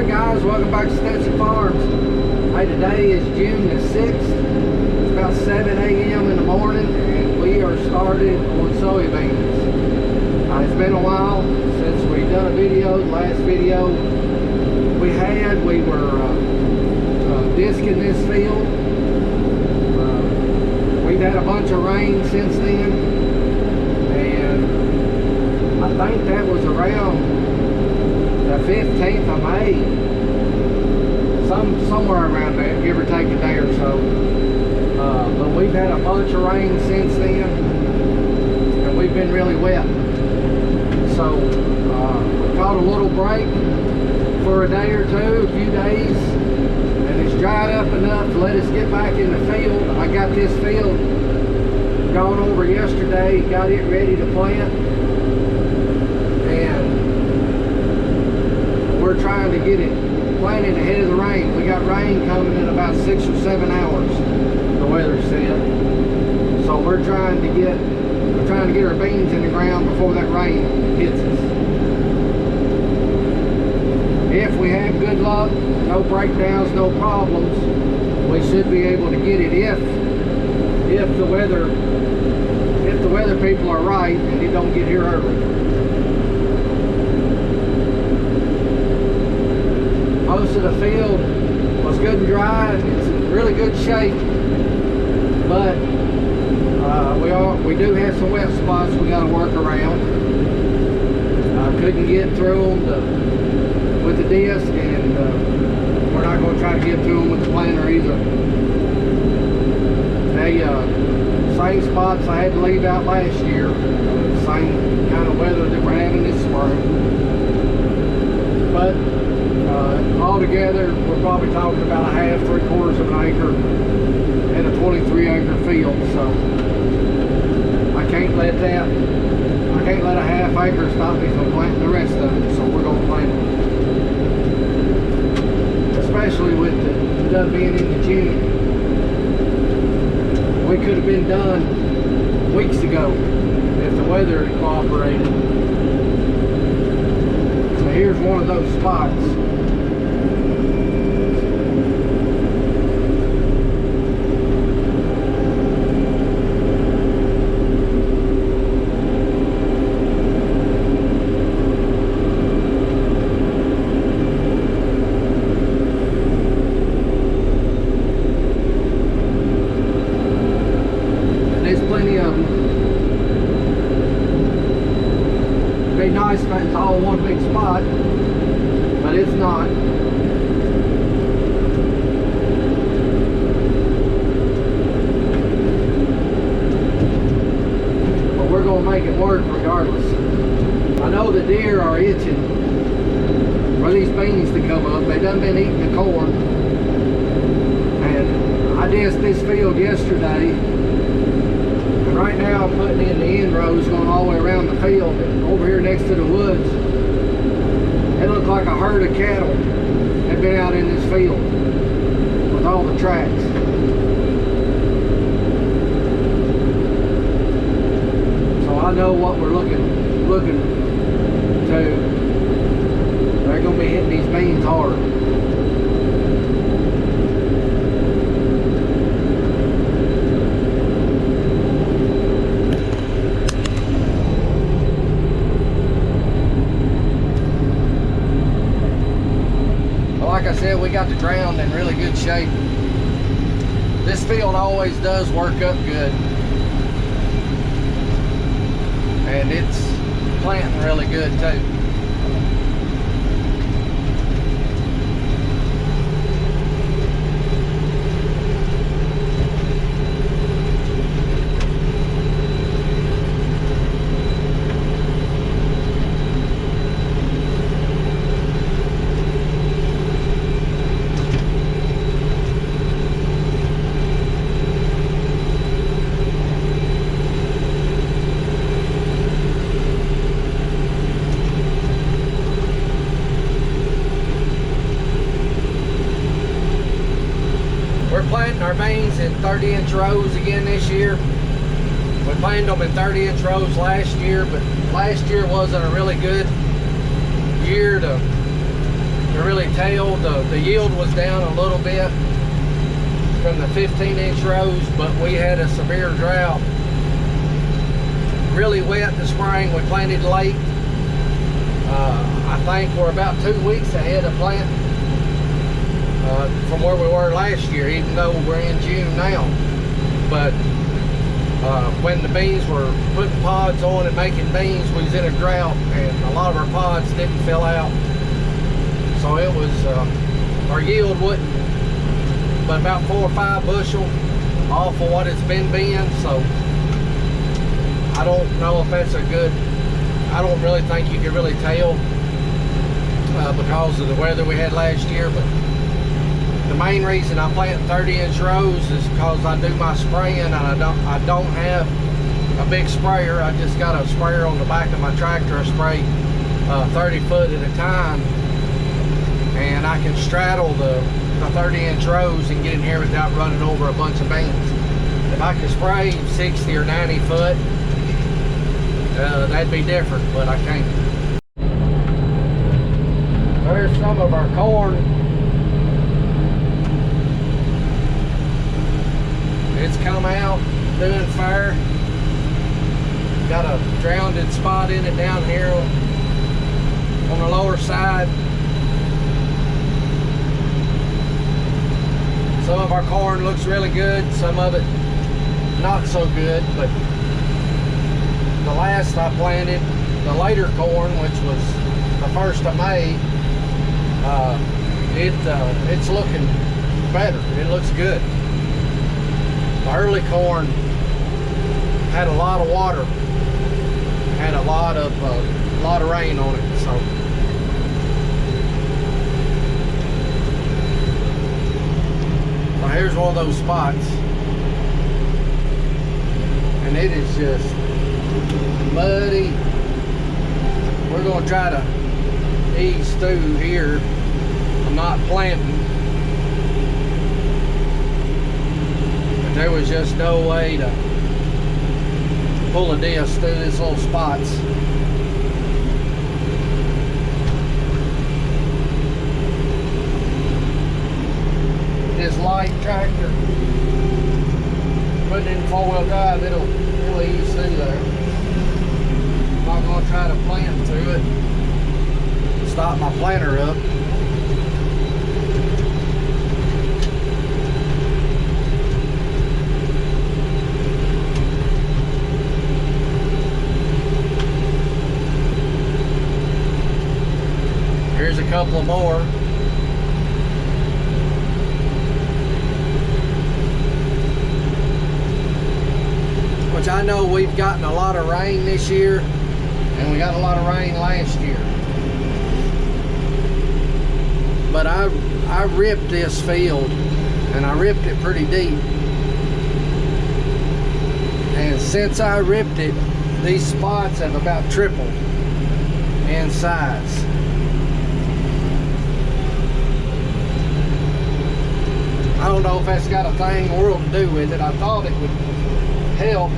Alright guys, welcome back to Stetson Farms. Hey, today is June the 6th. It's about 7 a.m. in the morning and we are started on soybeans. It's been a while since we've done a video. The last video we were disking this field. We've had a bunch of rain since then, and I think that was around the 15th of May, somewhere around there, give or take a day or so. But we've had a bunch of rain since then, and we've been really wet. So we caught a little break for a day or two, a few days, and it's dried up enough to let us get back in the field. I got this field gone over yesterday, got it ready to plant, and we're trying to get it planted ahead of the rain. We got rain coming in about 6 or 7 hours, the weather said. So we're trying to get our beans in the ground before that rain hits us. If we have good luck, no breakdowns, no problems, we should be able to get it if the weather people are right and they don't get here early. Most of the field was good and dry. It's in really good shape, but we do have some wet spots we got to work around. I couldn't get through them with the disc, and we're not going to try to get through them with the planter either. Same spots I had to leave out last year. Same kind of weather that we're having this spring. But altogether, we're probably talking about a half, 3/4 of an acre and a 23-acre field. So I can't let a half acre stop me from planting the rest of it. So we're going to plant it, especially with the done being into June. We could have been done weeks ago if the weather had cooperated. So here's one of those spots. It'd be nice if it's all one big spot, but it's not. But we're going to make it work regardless. I know the deer are itching for these beans to come up. They done been eating the corn, and I disced this field yesterday. Right now I'm putting in the end rows going all the way around the field. Over here next to the woods, it looked like a herd of cattle had been out in this field with all the tracks. So I know what we're looking to. They're going to be hitting these beans hard. Like I said, we got the ground in really good shape. This field always does work up good, and it's planting really good too. Planting our beans in 30-inch rows again this year. We planted them in 30-inch rows last year, but last year wasn't a really good year to really tell. The yield was down a little bit from the 15-inch rows, but we had a severe drought. Really wet in the spring. We planted late. I think we're about 2 weeks ahead of planting from where we were last year, even though we're in June now. But when the beans were putting pods on and making beans, we was in a drought, and a lot of our pods didn't fill out. So it was, our yield wasn't but about 4 or 5 bushel off of what it's been being. So I don't know if that's a good, I don't really think you can really tell because of the weather we had last year. But the main reason I plant 30-inch rows is because I do my spraying, and I don't have a big sprayer. I just got a sprayer on the back of my tractor. I spray 30 foot at a time, and I can straddle the 30-inch rows and get in here without running over a bunch of beans. If I could spray 60 or 90 foot, that'd be different, but I can't. There's some of our corn. It's come out doing fair. Got a drowned spot in it down here on the lower side. Some of our corn looks really good, some of it not so good, but the last I planted, the later corn, which was the 1st of May, it's looking better. It looks good. The early corn had a lot of water, had a lot of rain on it, so. Well, here's one of those spots, and it is just muddy. We're going to try to ease through here. I'm not planting, but there was just no way to pull a disc through these little spots. This light tractor, putting in 4-wheel drive, it'll ease through there. I'm not going to try to plant through it. Stop my planter up. Here's a couple more. Which I know we've gotten a lot of rain this year, and we got a lot of rain last year. But I ripped this field, and I ripped it pretty deep. And since I ripped it, these spots have about tripled in size. I don't know if that's got a thing in the world to do with it. I thought it would help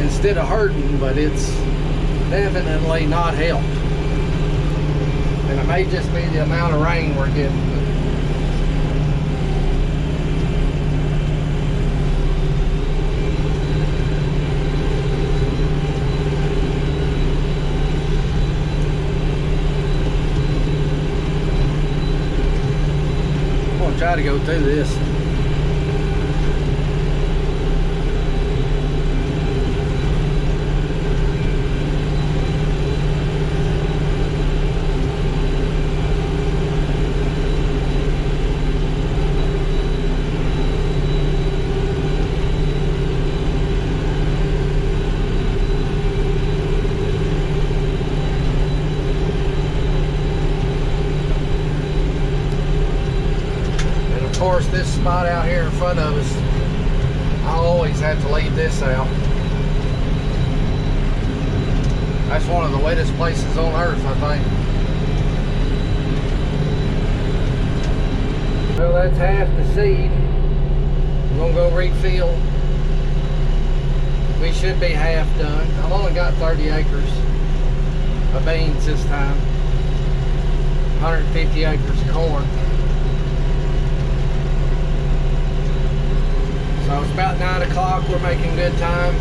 instead of hurting, but it's definitely not helped. And it may just be the amount of rain we're getting. I'm gonna try to go through this. Of course, this spot out here in front of us, I always have to leave this out. That's one of the wettest places on earth, I think. Well, that's half the seed. We're gonna go refill. We should be half done. I've only got 30 acres of beans this time. 150 acres of corn. So it's about 9 o'clock. We're making good time.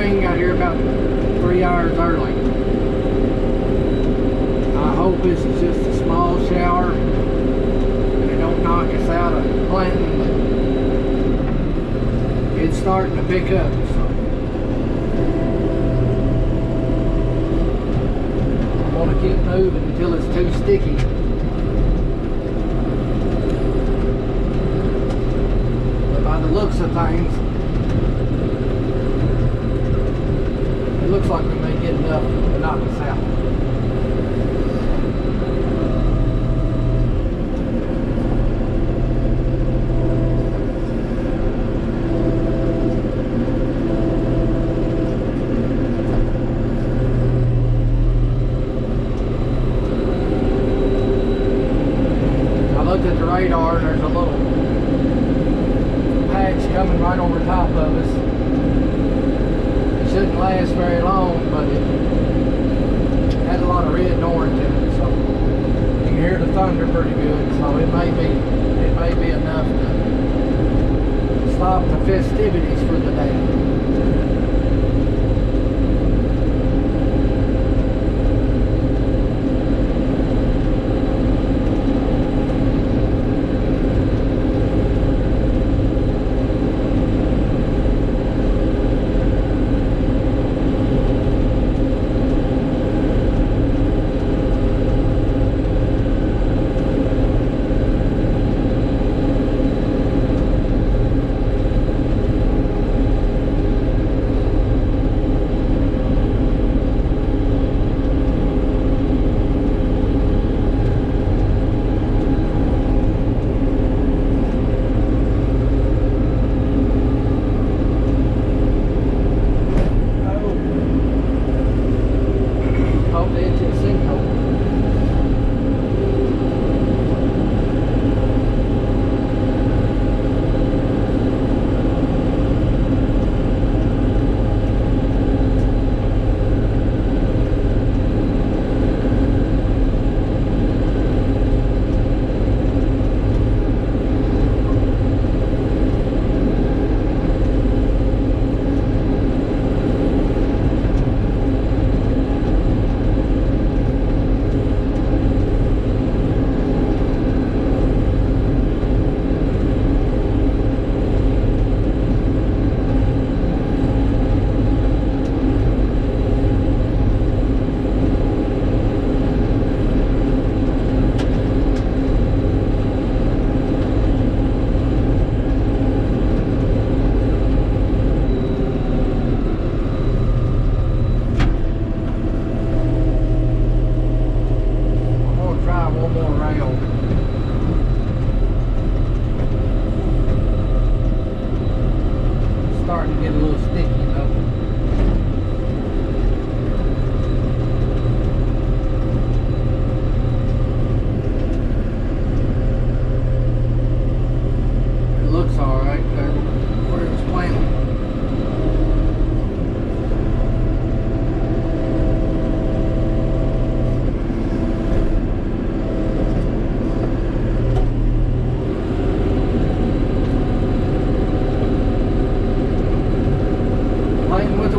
rain got here about 3 hours early. I hope this is just a small shower and it don't knock us out of planting, but it's starting to pick up. So I'm going to keep moving until it's too sticky. But by the looks of things, it looks like we may get enough to knock us out. I looked at the radar and there's a little patch coming right over top of us. Shouldn't last very long, but it had a lot of red and orange in it, so you can hear the thunder pretty good. So it may be enough to festivities for the day.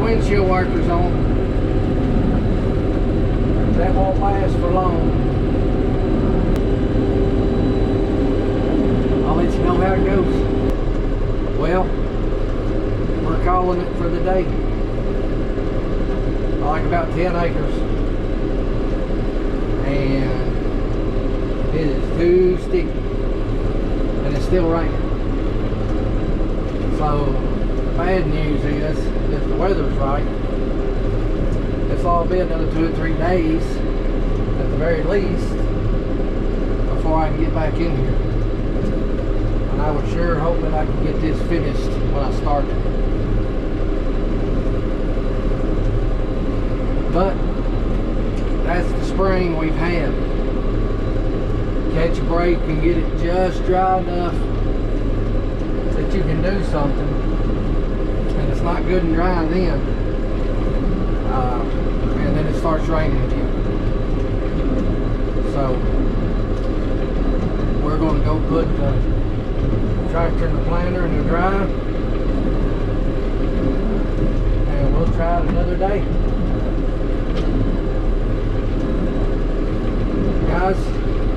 Windshield wipers on. That won't last for long. I'll let you know how it goes. Well, we're calling it for the day. I like about 10 acres. And it is too sticky. And it's still raining. So, bad news is, if the weather's right, it's all be another 2 or 3 days at the very least before I can get back in here. And I was sure hoping I could get this finished when I started. But that's the spring we've had. Catch a break and get it just dry enough that you can do something. And it's not good and dry then. And then it starts raining again. So we're going to go put the tractor and the planter in the drive, and we'll try it another day. Guys,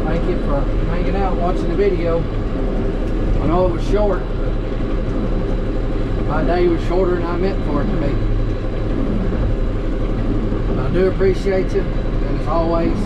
thank you for hanging out watching the video. I know it was short, but my day was shorter than I meant for it to be. I do appreciate you, and as always,